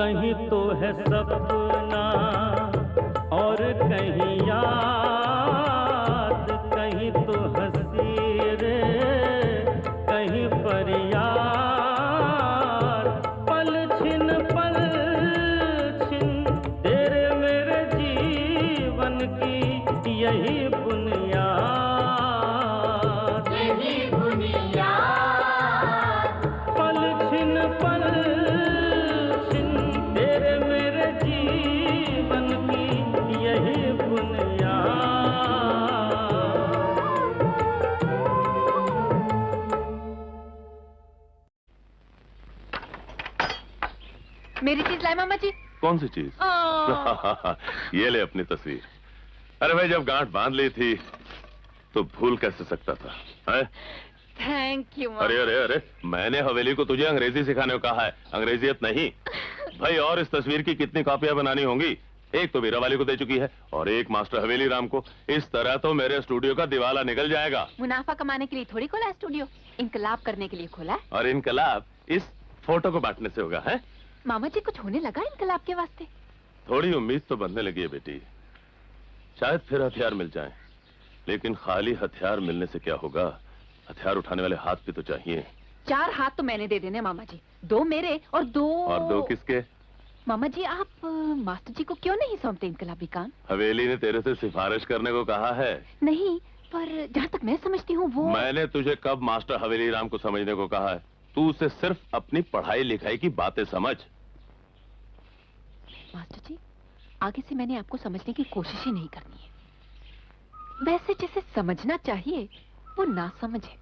कहीं तो है सपना और कहीं याद, कहीं तो हंसी रे कहीं फरियाद। पल छिन तेरे मेरे जीवन की यही बुनियाद, यही बुनियाद। पल छिन तेरे मेरे जीवन की यही बुनियाद। मेरी चीज लाए मामा जी। कौन सी चीज? ये ले अपनी तस्वीर। अरे भाई, जब गांठ बांध ली थी तो भूल कैसे सकता था, है? थैंक यू मामा। अरे अरे अरे, मैंने हवेली को तुझे अंग्रेजी सिखाने को कहा है, अंग्रेजियत नहीं। भाई, और इस तस्वीर की कितनी कॉपियां बनानी होंगी? एक तो वीरा वाली को दे चुकी है और एक मास्टर हवेली राम को। इस तरह तो मेरे स्टूडियो का दिवाला निकल जाएगा। मुनाफा कमाने के लिए थोड़ी खोला है स्टूडियो, इनकलाब करने के लिए खोला है। और इनकलाब इस फोटो को बांटने से होगा, है? मामा जी, कुछ होने लगा इनकलाब के वास्ते? थोड़ी उम्मीद तो बनने लगी है बेटी, शायद फिर हथियार मिल जाएं। लेकिन खाली हथियार मिलने से क्या होगा? हथियार उठाने वाले हाथ भी तो चाहिए। 4 हाथ तो मैंने दे देने मामा जी, 2 मेरे और 2 किसके? मामा जी, आप मास्टर जी को क्यों नहीं सौंपते इनकलाबी काम? हवेली ने तेरे से सिफारिश करने को कहा है। नहीं, पर जहाँ तक मैं समझती हूँ वो। मैंने तुझे कब मास्टर हवेली राम को समझने को कहा है? तू उसे सिर्फ अपनी पढ़ाई लिखाई की बातें समझ। मास्टर जी, आगे से मैंने आपको समझने की कोशिश ही नहीं करनी है। वैसे जिसे समझना चाहिए वो ना समझे,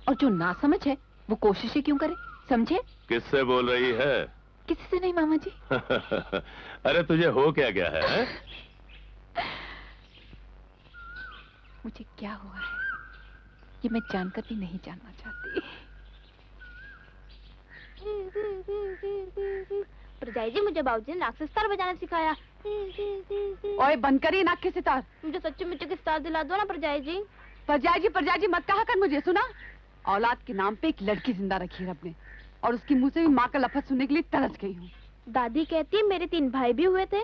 और जो ना समझे वो कोशिश ही क्यों करे? समझे? किससे बोल रही है? किसी से नहीं मामा जी। अरे तुझे हो क्या गया है? मुझे क्या हुआ है ये मैं जानकर भी नहीं जानना चाहती। परजाई जी, मुझे बाबूजी ने नाक से सितार बजाना सिखाया। ओए, बंद करिए नाक के सितार। मुझे सच्ची मुच्ची की सितार दिला दो ना परजाई जी। परजाई जी मत कहा कर मुझे, सुना? औलाद के नाम पे एक लड़की जिंदा रखी है रब ने, और उसकी मुंह से भी माँ का लफ्ज़ सुनने के लिए तरस गई हूँ। दादी कहती है मेरे 3 भाई भी हुए थे।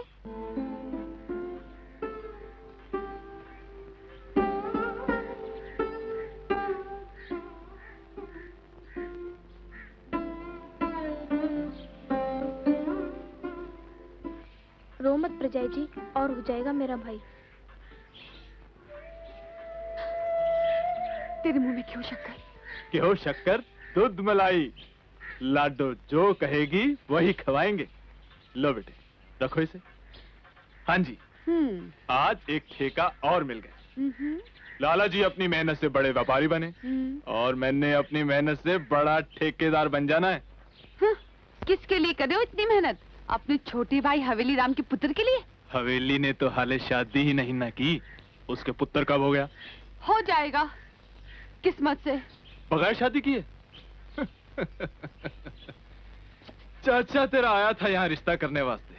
रो मत प्रजाई जी, और हो जाएगा मेरा भाई। तेरे मुंह में क्यों शक्कर? क्यों शक्कर? दूध मलाई। लाडो जो कहेगी वही खवाएंगे। लो बेटे, रखो इसे। हाँ जी, आज एक ठेका और मिल गया। लाला जी अपनी मेहनत से बड़े व्यापारी बने, और मैंने अपनी मेहनत से बड़ा ठेकेदार बन जाना है। किसके लिए करे हो इतनी मेहनत? अपने छोटे भाई हवेली राम के पुत्र के लिए? हवेली ने तो हाले शादी ही नहीं ना की, उसके पुत्र कब हो गया? हो जाएगा, किस्मत से। बगैर शादी किए? चाचा तेरा आया था यहाँ रिश्ता करने वास्ते,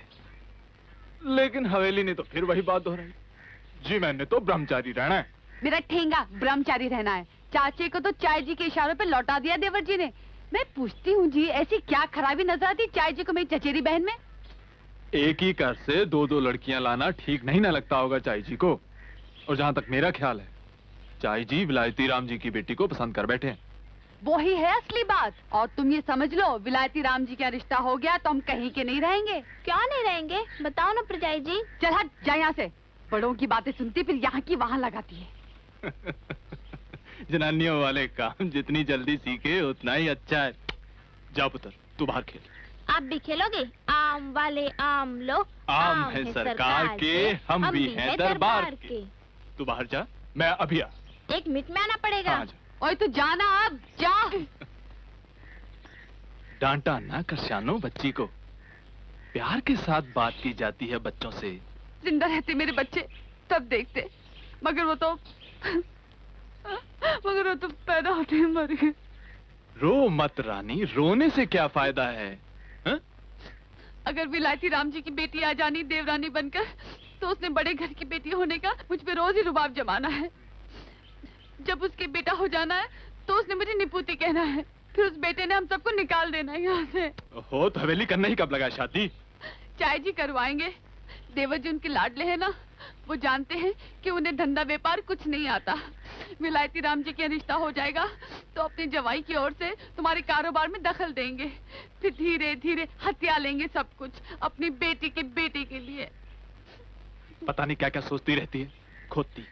लेकिन हवेली ने तो फिर वही बात दोहराई। जी मैंने तो ब्रह्मचारी रहना है। मेरा ठेंगा ब्रह्मचारी रहना है। चाचे को तो चाय जी के इशारों पे लौटा दिया देवर जी ने। मैं पूछती हूँ जी, ऐसी क्या खराबी नजर आती चाय जी को मेरी चचेरी बहन में? एक ही घर से 2-2 लड़कियां लाना ठीक नहीं ना लगता होगा चाय जी को। और जहाँ तक मेरा ख्याल है, चाय जी विलायती राम जी की बेटी को पसंद कर बैठे हैं। वो ही है असली बात। और तुम ये समझ लो, विलायती राम जी का रिश्ता हो गया तो हम कहीं के नहीं रहेंगे। क्या नहीं रहेंगे? बताओ ना प्रजाई जी। चल हट जा यहाँ से। बड़ों की बातें सुनती फिर यहाँ की वहाँ लगाती है। जनानियों वाले काम जितनी जल्दी सीखे उतना ही अच्छा है। जा पुत्र, तू बाहर खेल। आप भी खेलोगे? आम वाले आम लो, आम है सरकार के, हम भी हैं दरबार के। तू बाहर जा, मैं अभी आ। 1 मिनट में आना पड़ेगा। हाँ, ओए तू जाना, अब जा। डांटा ना कर शानो बच्ची को, प्यार के साथ बात की जाती है बच्चों से। जिंदा रहते मेरे बच्चे तब देखते, मगर वो तो पैदा होते ही मर गए। रो मत रानी, रोने से क्या फायदा है? हा? अगर विलायती राम जी की बेटी आ जानी देवरानी बनकर, तो उसने बड़े घर की बेटी होने का मुझ पे रोज ही रुबाब जमाना है। जब उसके बेटा हो जाना है तो उसने मुझे निपुती कहना है, फिर उस बेटे ने हम सबको निकाल देना है यहाँ से। हो तो हवेली करना ही कब लगा शादी? चाय जी करवाएंगे। देवर जी उनके लाडले हैं ना, वो जानते हैं कि उन्हें धंधा व्यापार कुछ नहीं आता। विलायती राम जी के रिश्ता हो जाएगा तो अपनी जवाई की ओर से तुम्हारे कारोबार में दखल देंगे, फिर धीरे धीरे हत्या लेंगे सब कुछ अपनी बेटी के बेटे के लिए। पता नहीं क्या क्या सोचती रहती है, खोती।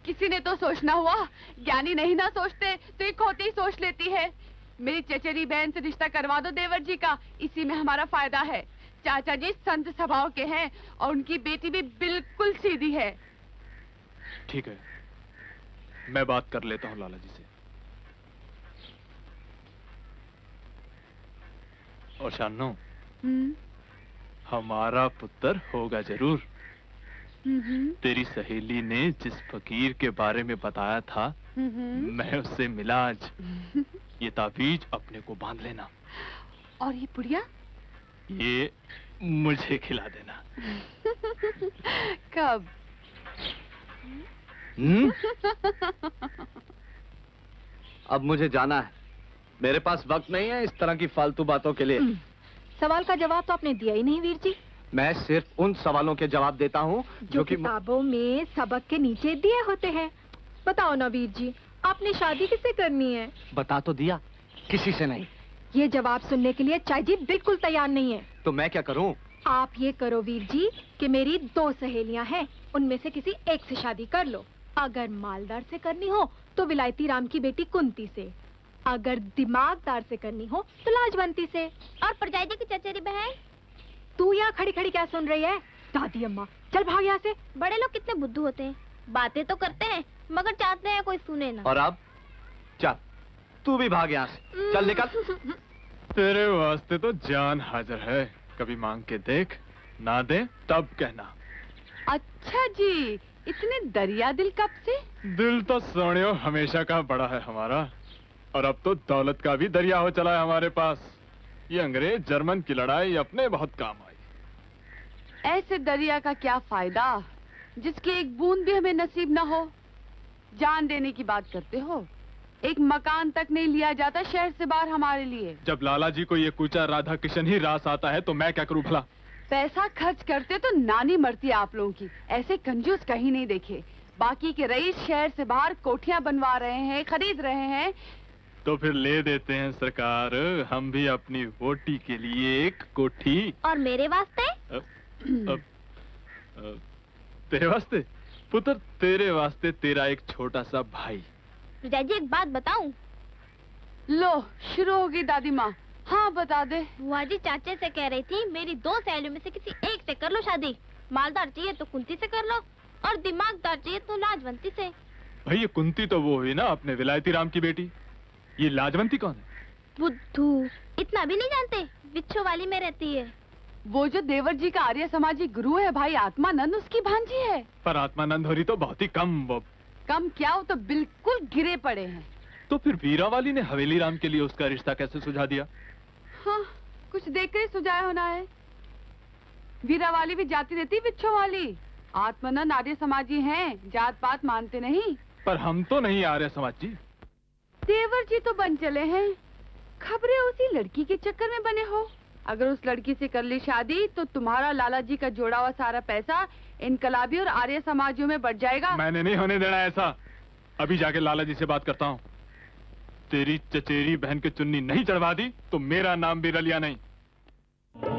किसी ने तो सोचना हुआ, ज्ञानी नहीं ना सोचते तो ये खोती सोच लेती है। मेरी चचेरी बहन से रिश्ता करवा दो देवर जी का, इसी में हमारा फायदा है। चाचा जी संत स्वभाव के हैं और उनकी बेटी भी बिल्कुल सीधी है। ठीक है, मैं बात कर लेता हूँ लाला जी से। और शानू, हमारा पुत्र होगा जरूर। तेरी सहेली ने जिस फकीर के बारे में बताया था, मैं उससे मिला आज। ये ताबीज अपने को बांध लेना। और ये पुड़िया? ये मुझे खिला देना। कब? अब मुझे जाना है, मेरे पास वक्त नहीं है इस तरह की फालतू बातों के लिए। सवाल का जवाब तो आपने दिया ही नहीं वीर जी। मैं सिर्फ उन सवालों के जवाब देता हूँ जो कि किताबों में सबक के नीचे दिए होते हैं। बताओ ना वीर जी, आपने शादी किससे करनी है? बता तो दिया, किसी से नहीं। ये जवाब सुनने के लिए चाय जी बिल्कुल तैयार नहीं है। तो मैं क्या करूँ? आप ये करो वीर जी कि मेरी 2 सहेलियां हैं, उनमें से किसी एक से शादी कर लो। अगर मालदार से करनी हो तो विलायती राम की बेटी कुंती से, अगर दिमागदार से करनी हो तो लाजवंती से। और परजाई जी की चचेरी बहन। तू यहाँ खड़ी खड़ी क्या सुन रही है? दादी अम्मा, चल भाग यहाँ से। बड़े लोग कितने बुद्धू होते हैं, बातें तो करते हैं मगर चाहते हैं कोई सुने ना। और अब चल, तू भी भाग यहाँ से, चल निकल। तेरे वास्ते तो जान हाजिर है, कभी मांग के देख, ना दे तब कहना। अच्छा जी, इतने दरिया दिल कब से? दिल तो सोनियो हमेशा का बड़ा है हमारा, और अब तो दौलत का भी दरिया हो चला है हमारे पास। ये अंग्रेज जर्मन की लड़ाई अपने बहुत काम आई। ऐसे दरिया का क्या फायदा जिसकी एक बूंद भी हमें नसीब न हो। जान देने की बात करते हो, एक मकान तक नहीं लिया जाता शहर से बाहर हमारे लिए। जब लाला जी को ये कूचा राधा किशन ही रास आता है तो मैं क्या करूं भला? पैसा खर्च करते तो नानी मरती है आप लोगों की। ऐसे कंजूस कहीं नहीं देखे। बाकी के रईस शहर से बाहर कोठियां बनवा रहे हैं, खरीद रहे हैं। तो फिर ले देते हैं सरकार, हम भी अपनी वोटी के लिए एक कोठी। और मेरे वास्ते? तेरे वास्ते पुत्र, तेरे वास्ते तेरा एक छोटा सा भाई। विजय जी एक बात बताऊं? लो शुरू होगी दादी माँ। हाँ बता दे। बुआ जी चाचे से कह रही थी मेरी 2 सहेलियों में से किसी एक से कर लो शादी। मालदार चाहिए तो कुंती से कर लो और दिमागदार चाहिए तो लाजवंती से। भाई ये कुंती तो वो हुई ना अपने विलायती राम की बेटी, ये लाजवंती कौन है? बुद्धू, इतना भी नहीं जानते? बिच्छू वाली में रहती है। वो जो देवर जी का आर्य समाजी गुरु है भाई आत्मानंद, उसकी भांजी है। पर आत्मानंद होरी तो बहुत ही कम। वो कम क्या, वो तो बिल्कुल गिरे पड़े हैं। तो फिर वीरा वाली ने हवेली राम के लिए उसका रिश्ता कैसे सुझा दिया? हाँ, कुछ देख कर सुझाया होना है। वीरा वाली भी जाती रहती बिच्छू वाली। आत्मानंद आर्य समाजी हैं, जात पात मानते नहीं। पर हम तो नहीं आर्य समाज जी। देवर जी तो बन चले हैं, खबरें उसी लड़की के चक्कर में बने हो। अगर उस लड़की से कर ली शादी तो तुम्हारा लाला जी का जोड़ा हुआ सारा पैसा इनकलाबी और आर्य समाजियों में बढ़ जाएगा। मैंने नहीं होने देना ऐसा। अभी जाके लाला जी से बात करता हूँ। तेरी चचेरी बहन की चुन्नी नहीं चढ़वा दी तो मेरा नाम भी रलिया नहीं।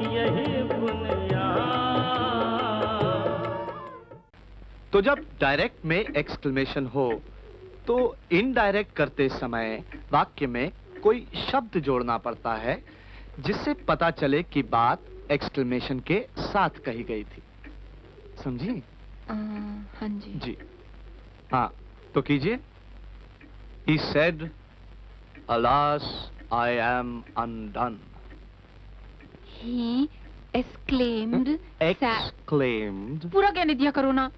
यही बुनियाद। तो जब डायरेक्ट में एक्सक्लेमेशन हो तो इनडायरेक्ट करते समय वाक्य में कोई शब्द जोड़ना पड़ता है जिससे पता चले कि बात एक्सक्लेमेशन के साथ कही गई थी। समझी? हाँ जी। जी हाँ, तो कीजिए। He said, "Alas, I am undone." He exclaimed. Exclaimed. पूरा कहने दिया करो ना।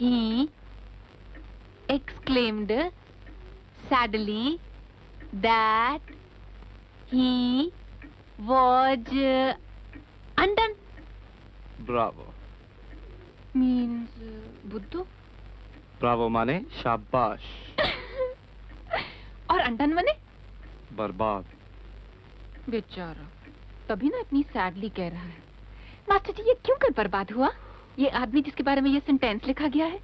He exclaimed sadly that he was undone. Bravo. Means बुद्धू। ब्रावो माने शाबाश, और अंडन माने बर्बाद। बेचारा। तभी ना इतनी सैडली कह रहा है। मास्टर जी, ये क्यों कर बर्बाद हुआ? ये आदमी जिसके बारे में ये सेंटेंस लिखा गया है।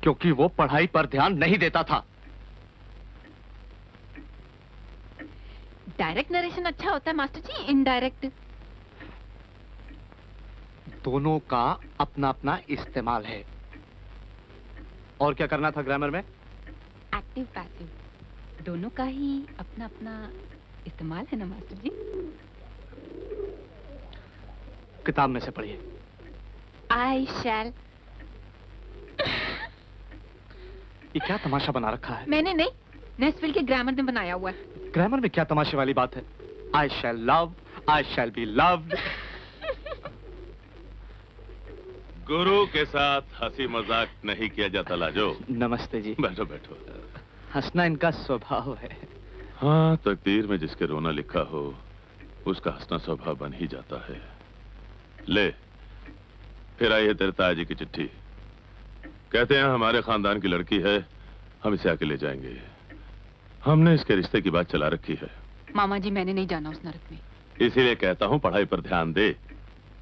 क्योंकि वो पढ़ाई पर ध्यान नहीं देता था। डायरेक्ट नरेशन अच्छा होता है मास्टर जी, इनडायरेक्ट? दोनों का अपना अपना इस्तेमाल है। और क्या करना था ग्रामर में? एक्टिव पैसिव दोनों का ही अपना अपना इस्तेमाल है ना मास्टर जी? किताब में से पढ़िए। आई शैल। ये क्या तमाशा बना रखा है? मैंने नहीं, नेस्विल के ग्रामर ने बनाया हुआ है। ग्रामर में क्या तमाशे वाली बात है? I shall love, I shall be loved. गुरु के साथ हंसी मजाक नहीं किया जाता लाजो। नमस्ते जी। बैठो बैठो। हंसना इनका स्वभाव है। हाँ, तकदीर में जिसके रोना लिखा हो उसका हंसना स्वभाव बन ही जाता है। ले, फिर आई है तेरे ताजी की चिट्ठी। कहते हैं हमारे खानदान की लड़की है, हम इसे आके ले जाएंगे। हमने इसके रिश्ते की बात चला रखी है। मामा जी, मैंने नहीं जाना उस नरक में। इसीलिए कहता हूँ पढ़ाई पर ध्यान दे,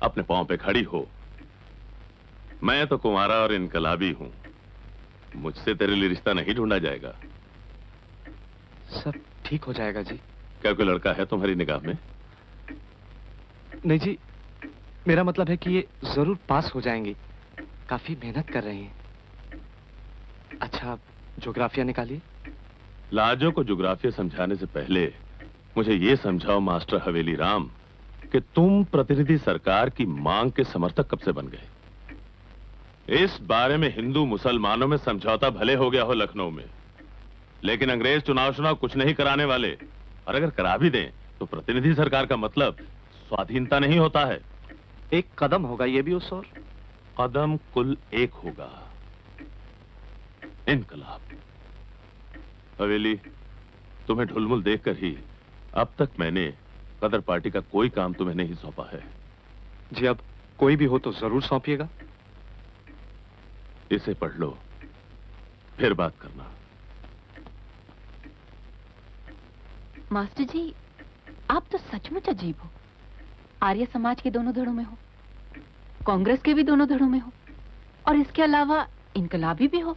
अपने पांव पे खड़ी हो। मैं तो कुंवारा और इनकलाबी हूँ, मुझसे तेरे लिए रिश्ता नहीं ढूंढा जाएगा। सब ठीक हो जाएगा जी। क्या कोई लड़का है तुम्हारी निगाह में? नहीं जी, मेरा मतलब है कि ये जरूर पास हो जाएंगी। काफी मेहनत कर रही हैं। अच्छा, ज्योग्राफिया निकालिए। लाजो को ज्योग्राफिया समझाने से पहले मुझे ये समझाओ मास्टर हवेली राम कि तुम प्रतिनिधि सरकार की मांग के समर्थक कब से बन गए? इस बारे में हिंदू मुसलमानों में समझौता भले हो गया हो लखनऊ में, लेकिन अंग्रेज चुनाव कुछ नहीं कराने वाले। और अगर करा भी दें तो प्रतिनिधि सरकार का मतलब स्वाधीनता नहीं होता है। एक कदम होगा ये भी उस ओर। कदम कुल एक होगा, इनकलाब। हवेली, तुम्हें ढुलमुल देखकर ही अब तक मैंने कदर पार्टी का कोई काम तुम्हें नहीं सौंपा है। जी, अब कोई भी हो तो जरूर सौंपिएगा। इसे पढ़ लो, फिर बात करना। मास्टर जी, आप तो सचमुच अजीब हो। आर्य समाज के दोनों धड़ों में हो, कांग्रेस के भी दोनों धड़ों में हो, और इसके अलावा इनकलाबी भी हो।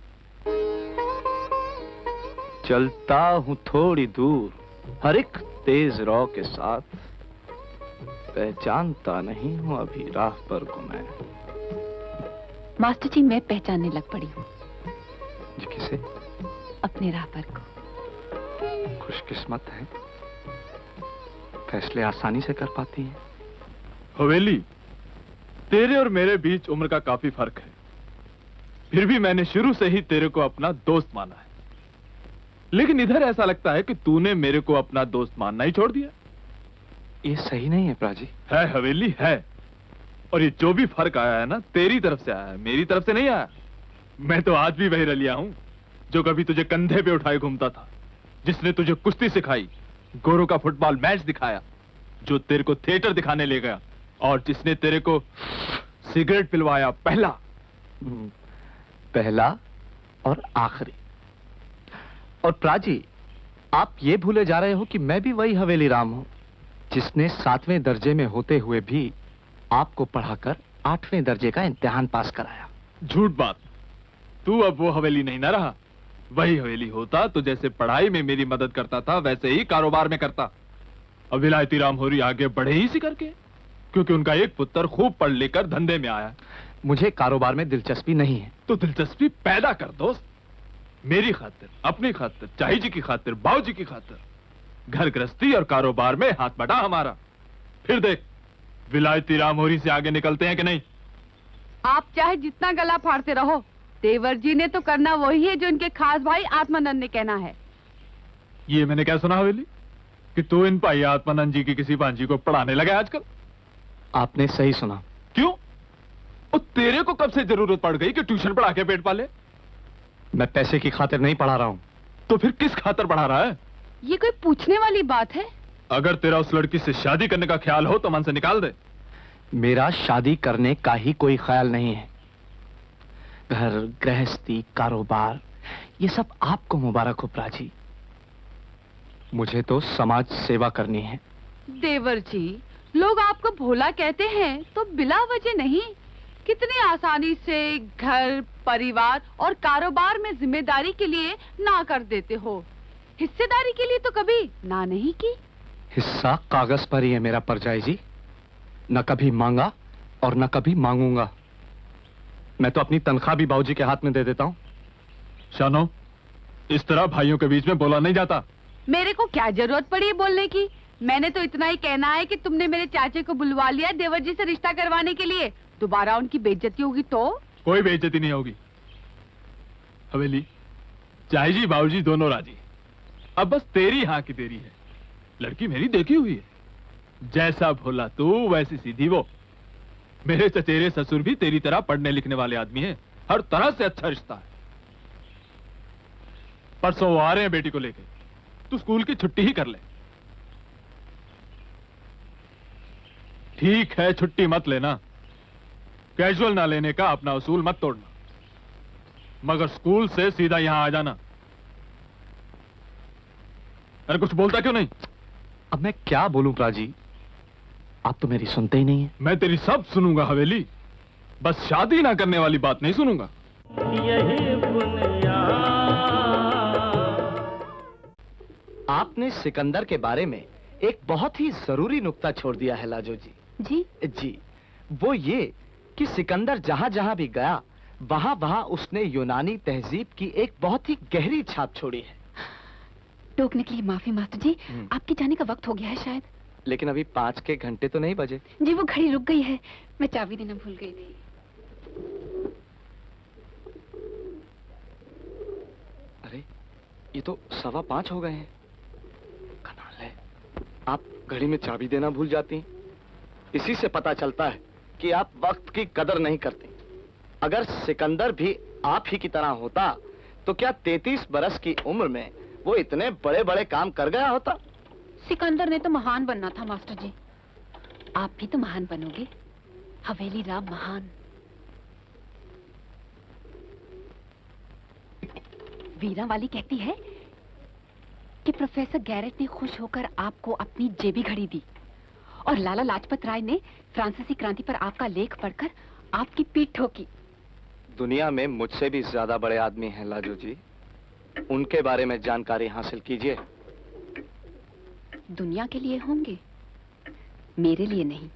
चलता हूँ थोड़ी दूर हर एक तेज रौ के साथ, पहचानता नहीं हूँ अभी राह पर को मैं। मास्टर जी, मैं पहचानने लग पड़ी हूँ। जी, किसे? अपने राह पर को। खुशकिस्मत है, फैसले आसानी से कर पाती हैं। हवेली, तेरे और मेरे बीच उम्र का काफी फर्क है, फिर भी मैंने शुरू से ही तेरे को अपना दोस्त माना है। लेकिन इधर ऐसा लगता है कि तूने मेरे को अपना दोस्त मानना ही छोड़ दिया। ये सही नहीं है प्राजी। है हवेली, है। और ये जो भी फर्क आया है ना, तेरी तरफ से आया है, मेरी तरफ से नहीं आया। मैं तो आज भी वही रलिया हूं जो कभी तुझे कंधे पे उठाए घूमता था, जिसने तुझे कुश्ती सिखाई, गोरों का फुटबॉल मैच दिखाया, जो तेरे को थिएटर दिखाने ले गया, और जिसने तेरे को सिगरेट पिलवाया। पहला और आखिरी। और प्राजी, आप ये भूले जा रहे हो कि मैं भी वही हवेली राम हूं जिसने 7वें दर्जे में होते हुए भी आपको पढ़ाकर 8वें दर्जे का इम्तिहान पास कराया। झूठ बात। तू अब वो हवेली नहीं ना रहा। वही हवेली होता तो जैसे पढ़ाई में मेरी मदद करता था, वैसे ही कारोबार में करता। अब विलायती राम होरी आगे बढ़े ही इसी करके, क्योंकि उनका एक पुत्र खूब पढ़ लेकर धंधे में आया। मुझे कारोबार में दिलचस्पी नहीं है। तो दिलचस्पी पैदा कर दोस्त, मेरी खातिर, अपनी खातिर, चाही जी की खातिर, बाऊ जी की खातिर। घर गृहस्थी और कारोबार में हाथ बढ़ा हमारा। फिर देख, विलायती राम होरी से आगे निकलते हैं कि नहीं। आप चाहे जितना गला फाड़ते रहो, देवर जी ने तो करना वही है जो उनके खास भाई आत्मानंद ने कहना है। ये मैंने क्या सुना हवेली कि तू इन भाई आत्मानंद जी की किसी भांजी को पढ़ाने लगा आजकल? आपने सही सुना। क्यों? और तेरे को कब से जरूरत पड़ गई कि ट्यूशन पढ़ा के पेट पाले? मैं पैसे की खातिर नहीं पढ़ा रहा हूं। तो फिर किस खातिर पढ़ा रहा है? ये कोई पूछने वाली बात है? अगर तेरा उस लड़की से शादी करने का ख्याल हो तो मन से निकाल दे। मेरा शादी करने का ही कोई ख्याल नहीं है। घर गृहस्थी कारोबार ये सब आपको मुबारक हो प्राची। मुझे तो समाज सेवा करनी है। देवर जी, लोग आपको भोला कहते हैं तो बिला वजह नहीं। कितनी आसानी से घर, परिवार और कारोबार में जिम्मेदारी के लिए ना कर देते हो, हिस्सेदारी के लिए तो कभी ना नहीं की। हिस्सा कागज पर ही है मेरा परजाई जी, न कभी मांगा और न कभी मांगूंगा। मैं तो अपनी तनख्वाह भी बाबूजी के हाथ में दे देता हूँ। शानो, इस तरह भाइयों के बीच में बोला नहीं जाता। मेरे को क्या जरूरत पड़ी है बोलने की? मैंने तो इतना ही कहना है कि तुमने मेरे चाचे को बुलवा लिया देवर जी से रिश्ता करवाने के लिए। दोबारा उनकी बेइज्जती होगी तो? कोई बेइज्जती नहीं होगी। हवेली, चाची जी बाबूजी दोनों राजी। अब बस तेरी हाँ की देरी है। लड़की मेरी देखी हुई है, जैसा भोला तू वैसी सीधी वो। मेरे चचेरे ससुर भी तेरी तरह पढ़ने लिखने वाले आदमी हैं, हर तरह से अच्छा रिश्ता है। परसों वो आ रहे हैं बेटी को लेके, तू स्कूल की छुट्टी ही कर ले। ठीक है, छुट्टी मत लेना, कैजुअल ना लेने का अपना उसूल मत तोड़ना, मगर स्कूल से सीधा यहां आ जाना। अरे कुछ बोलता क्यों नहीं? अब मैं क्या बोलूं प्राजी, आप तो मेरी सुनते ही नहीं है। मैं तेरी सब सुनूंगा हवेली, बस शादी ना करने वाली बात नहीं सुनूंगा। यही बुनियाद। आपने सिकंदर के बारे में एक बहुत ही जरूरी नुक्ता छोड़ दिया है लाजो जी। जी, वो ये कि सिकंदर जहां जहां भी गया वहां वहां उसने यूनानी तहजीब की एक बहुत ही गहरी छाप छोड़ी है। टोकने के लिए माफी मास्टर जी, आपके जाने का वक्त हो गया है शायद। लेकिन अभी 5 के घंटे तो नहीं बजे। जी वो घड़ी रुक गई है, मैं चाबी देना भूल गई थी। अरे ये तो 5:15 हो गए हैं। कमाल है, आप घड़ी में चाबी देना भूल जाती हैं। इसी से पता चलता है कि आप वक्त की कदर नहीं करती। अगर सिकंदर भी आप ही की तरह होता तो क्या 33 बरस की उम्र में वो इतने बड़े बड़े काम कर गया होता? सिकंदर ने तो महान बनना था मास्टर जी, आप भी तो महान बनोगे, हवेली राम महान। वीरा वाली कहती है कि प्रोफेसर गैरेट ने खुश होकर आपको अपनी जेबी घड़ी दी और लाला लाजपत राय ने फ्रांसीसी क्रांति पर आपका लेख पढ़कर आपकी पीठ ठोकी। दुनिया में मुझसे भी ज्यादा बड़े आदमी हैं लाजू जी, उनके बारे में जानकारी हासिल कीजिए। दुनिया के लिए होंगे, मेरे लिए नहीं।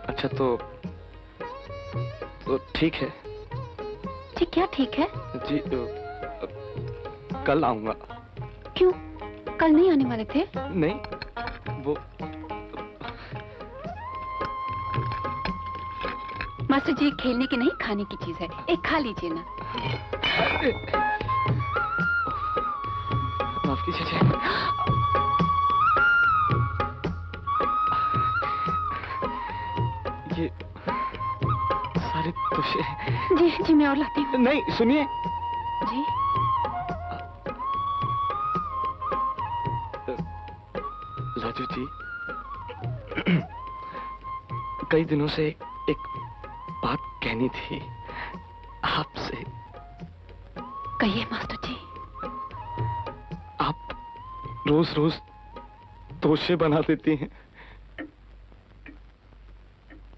अच्छा तो ठीक है जी। क्या ठीक है जी? कल आऊंगा। क्यों, कल नहीं आने वाले थे? नहीं, वो मास्टर जी खेलने की नहीं खाने की चीज है, एक खा लीजिए ना। माफ कीजिए। ये सारे तुझे। जी जी मैं और लाती हूँ। नहीं सुनिए जी लाजू जी, कई दिनों से एक बात कहनी थी आपसे। कहिए मास्टर जी। आप रोज रोज तोशे बना देती हैं।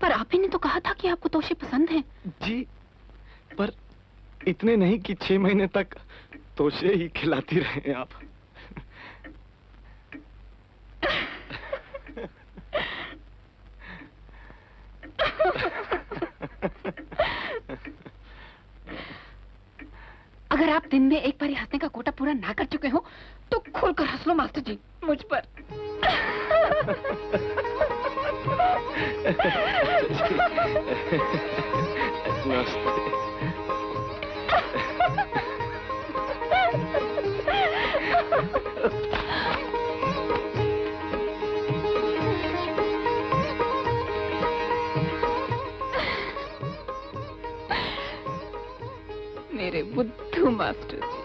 पर आप ही ने तो कहा था कि आपको तोशे पसंद हैं। जी, पर इतने नहीं कि 6 महीने तक तोशे ही खिलाती रहे आप। अगर आप दिन में एक बार हंसने का कोटा पूरा ना कर चुके हो तो खोलकर हंस लो मास्टर जी मुझ पर। बुद्धू master ji.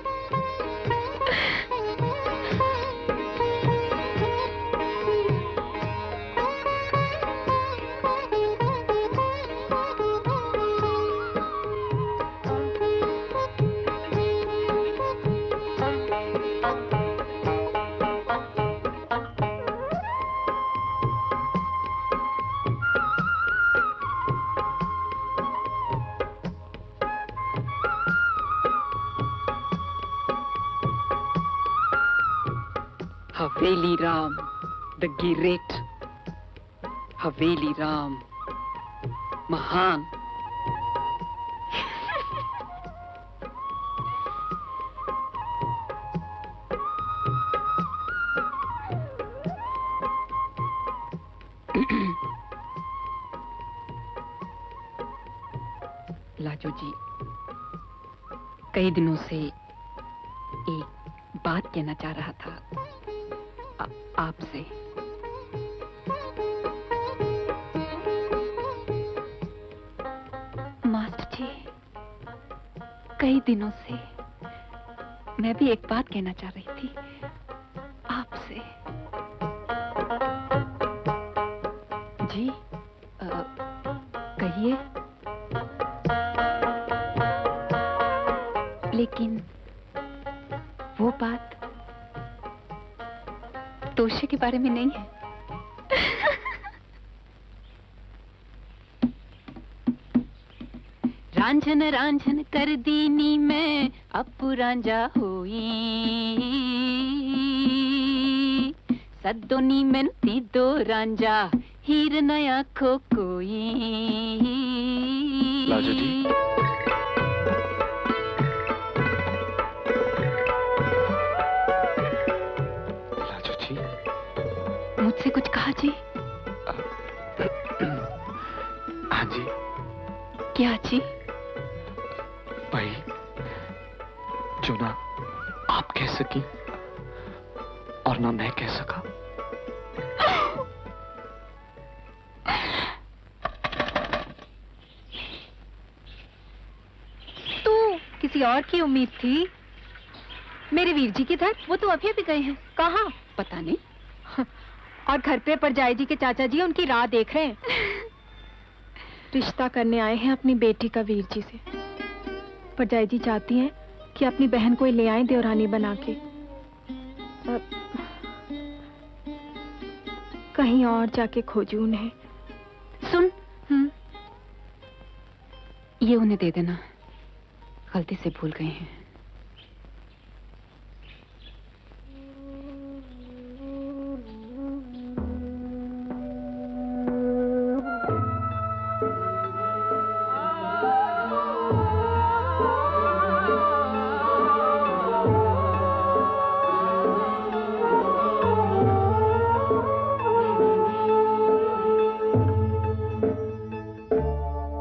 Haveli Ram the great, हवेली राम महान। लाजो जी, कई दिनों से एक बात कहना चाह रहा था आपसे। मास्टर जी, कई दिनों से मैं भी एक बात कहना चाह रही थी आपसे। जी कहिए। लेकिन वो बात तोशे के बारे में नहीं है। रांझन रांझन कर दीनी मैं अपू रांझा होई, सदोनी में ती दो रांझा हीर नया खो कोई। लाजो जी, मुझसे कुछ कहा जी? हाँ जी। क्या जी? भाई जो ना आप कह सकी और ना मैं कह सका। तू किसी और की उम्मीद थी। मेरे वीर जी किधर? वो तो अभी अभी गए हैं। कहाँ? पता नहीं। और घर पे परजाई जी के चाचा जी उनकी राह देख रहे हैं। रिश्ता करने आए हैं अपनी बेटी का वीर जी से। परजाई जी चाहती हैं कि अपनी बहन को ले आए देवरानी बना के। कहीं और जाके खोजूं उन्हें। सुन, ये उन्हें दे देना, गलती से भूल गए हैं।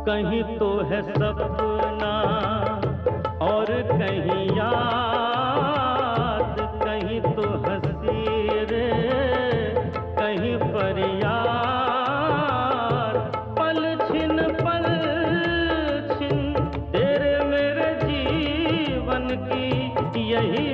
कहीं तो है सपना और कहीं याद, कहीं तो हंसी रे कहीं फरियाद। पल छिन तेरे मेरे जीवन की यही